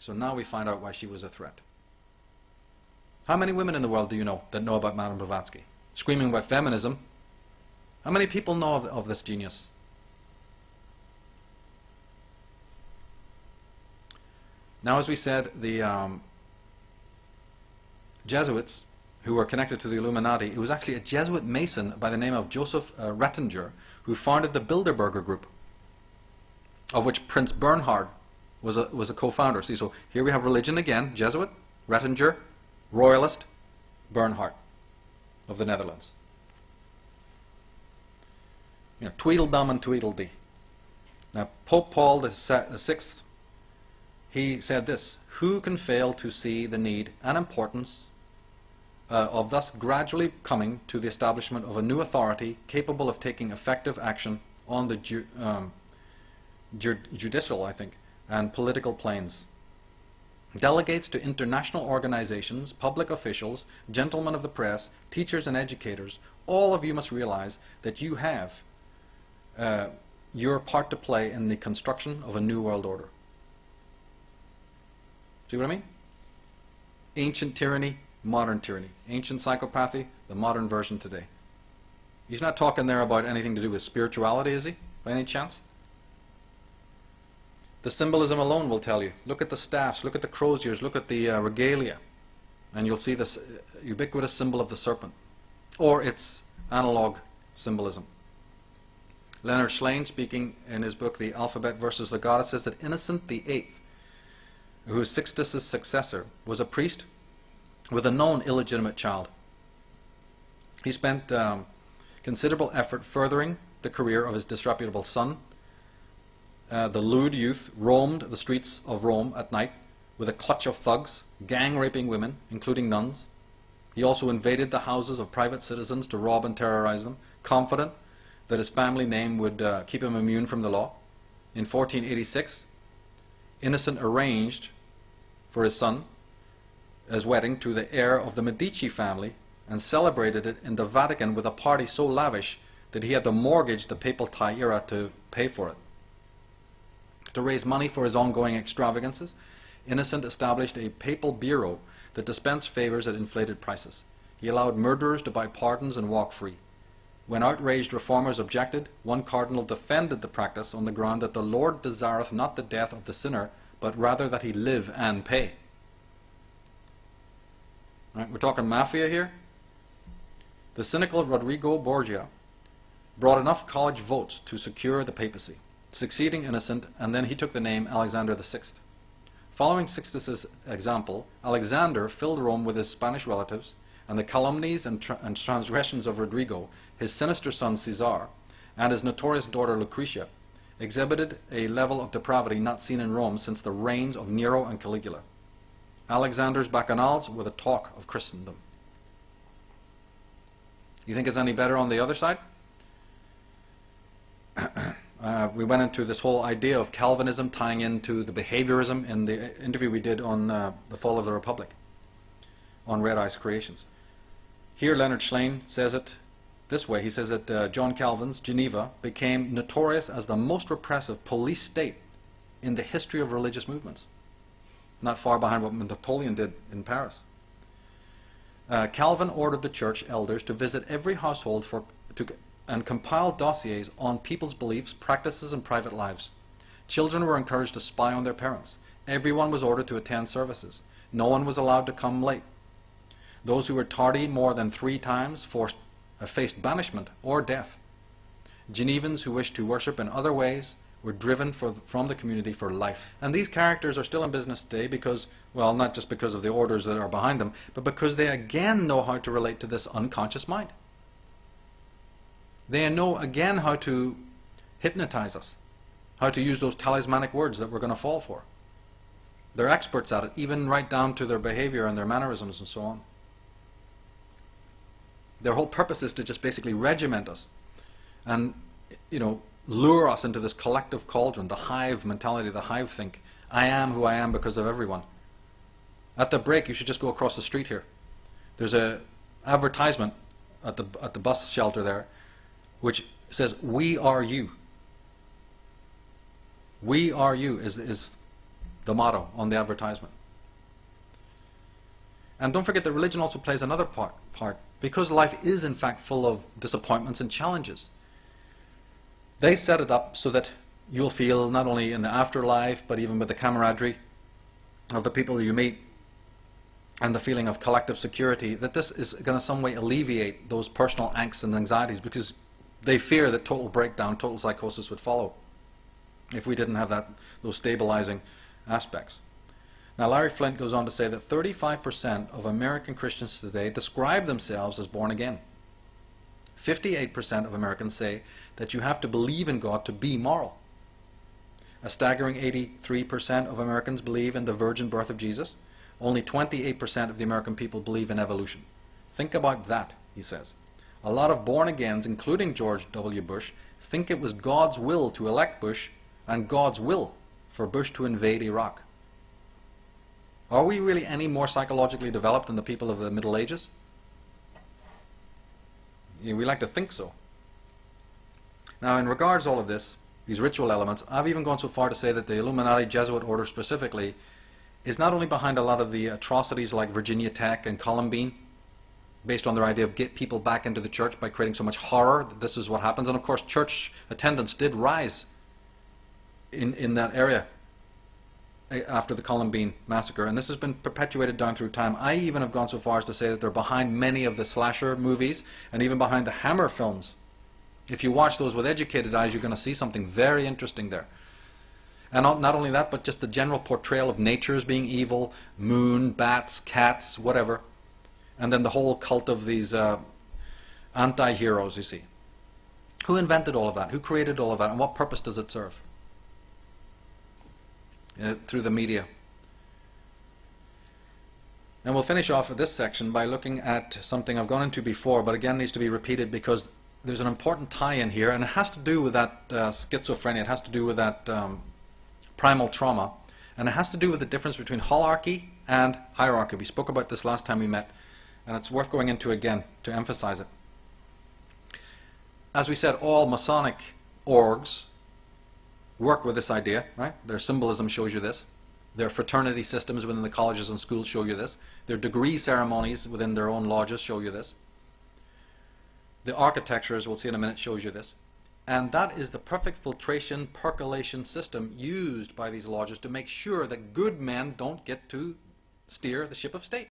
So now we find out why she was a threat. How many women in the world do you know that know about Madame Blavatsky? Screaming about feminism. How many people know of this genius? Now, as we said, the Jesuits who were connected to the Illuminati, it was actually a Jesuit Mason by the name of Joseph Rettinger who founded the Bilderberger Group, of which Prince Bernhard was a co-founder. See, so here we have religion again, Jesuit, Rettinger, Royalist, Bernhard of the Netherlands. You know, Tweedledum and Tweedledee. Now, Pope Paul VI, he said this: who can fail to see the need and importance of thus gradually coming to the establishment of a new authority capable of taking effective action on the judicial, I think, and political planes. Delegates to international organizations, public officials, gentlemen of the press, teachers and educators, all of you must realize that you have your part to play in the construction of a new world order. See what I mean? Ancient tyranny, modern tyranny. Ancient psychopathy, the modern version today. He's not talking there about anything to do with spirituality, is he? By any chance? The symbolism alone will tell you. Look at the staffs, look at the crow's ears, look at the regalia, and you'll see this ubiquitous symbol of the serpent, or its analog symbolism. Leonard Shlain, speaking in his book The Alphabet versus the Goddess, says that Innocent VIII, who is Sixtus's successor, was a priest with a known illegitimate child. He spent considerable effort furthering the career of his disreputable son. The lewd youth roamed the streets of Rome at night with a clutch of thugs, gang-raping women, including nuns. He also invaded the houses of private citizens to rob and terrorize them, confident that his family name would keep him immune from the law. In 1486, Innocent arranged for his son as wedding to the heir of the Medici family and celebrated it in the Vatican with a party so lavish that he had to mortgage the papal tiara to pay for it. To raise money for his ongoing extravagances, Innocent established a papal bureau that dispensed favors at inflated prices. He allowed murderers to buy pardons and walk free. When outraged reformers objected, one cardinal defended the practice on the ground that the Lord desireth not the death of the sinner, but rather that he live and pay. Right, we're talking mafia here. The cynical Rodrigo Borgia brought enough college votes to secure the papacy, succeeding Innocent, and then he took the name Alexander VI. Following Sixtus's example, Alexander filled Rome with his Spanish relatives, and the calumnies and transgressions of Rodrigo, his sinister son Caesar, and his notorious daughter Lucretia, exhibited a level of depravity not seen in Rome since the reigns of Nero and Caligula. Alexander's bacchanals were the talk of Christendom. You think it's any better on the other side? We went into this whole idea of Calvinism tying into the behaviorism in the interview we did on the Fall of the Republic, on Red Ice Creations. Here Leonard Shlain says it this way. He says that John Calvin's Geneva became notorious as the most repressive police state in the history of religious movements, not far behind what Napoleon did in Paris. Calvin ordered the church elders to visit every household and compile dossiers on people's beliefs, practices, and private lives. Children were encouraged to spy on their parents. Everyone was ordered to attend services. No one was allowed to come late. Those who were tardy more than 3 times faced banishment or death. Genevans who wished to worship in other ways were driven from the community for life. And these characters are still in business today because, well, not just because of the orders that are behind them, but because they again know how to relate to this unconscious mind. They know again how to hypnotize us, how to use those talismanic words that we're going to fall for. They're experts at it, even right down to their behavior and their mannerisms and so on. Their whole purpose is to just basically regiment us and, you know, lure us into this collective cauldron, the hive mentality, the hive think. I am who I am because of everyone. At the break, you should just go across the street here. There's an advertisement at the bus shelter there, which says, "We are you." We are you is the motto on the advertisement. And don't forget that religion also plays another part. Because life is in fact full of disappointments and challenges. They set it up so that you'll feel not only in the afterlife, but even with the camaraderie of the people you meet and the feeling of collective security, that this is going to some way alleviate those personal angst and anxieties, because they fear that total breakdown, total psychosis would follow if we didn't have those stabilizing aspects. Now, Larry Flint goes on to say that 35% of American Christians today describe themselves as born again. 58% of Americans say that you have to believe in God to be moral. A staggering 83% of Americans believe in the virgin birth of Jesus. Only 28% of the American people believe in evolution. Think about that, he says. A lot of born-agains, including George W. Bush, think it was God's will to elect Bush and God's will for Bush to invade Iraq. Are we really any more psychologically developed than the people of the Middle Ages? We like to think so. Now, in regards to all of this, these ritual elements, I've even gone so far to say that the Illuminati Jesuit order specifically is not only behind a lot of the atrocities like Virginia Tech and Columbine, based on their idea of get people back into the church by creating so much horror that this is what happens. And of course, church attendance did rise in that area after the Columbine massacre, and this has been perpetuated down through time. I even have gone so far as to say that they're behind many of the slasher movies and even behind the Hammer films. If you watch those with educated eyes, you're going to see something very interesting there. And not only that, but just the general portrayal of nature as being evil, moon, bats, cats, whatever. And then the whole cult of these anti-heroes, you see. Who invented all of that? Who created all of that? And what purpose does it serve? Through the media. And we'll finish off with this section by looking at something I've gone into before, but again needs to be repeated because there's an important tie-in here, and it has to do with that schizophrenia. It has to do with that primal trauma, and it has to do with the difference between holarchy and hierarchy. We spoke about this last time we met, and it's worth going into again to emphasize it. As we said, all Masonic orgs work with this idea, right? Their symbolism shows you this. Their fraternity systems within the colleges and schools show you this. Their degree ceremonies within their own lodges show you this. The architecture, as we'll see in a minute, shows you this. And that is the perfect filtration, percolation system used by these lodges to make sure that good men don't get to steer the ship of state.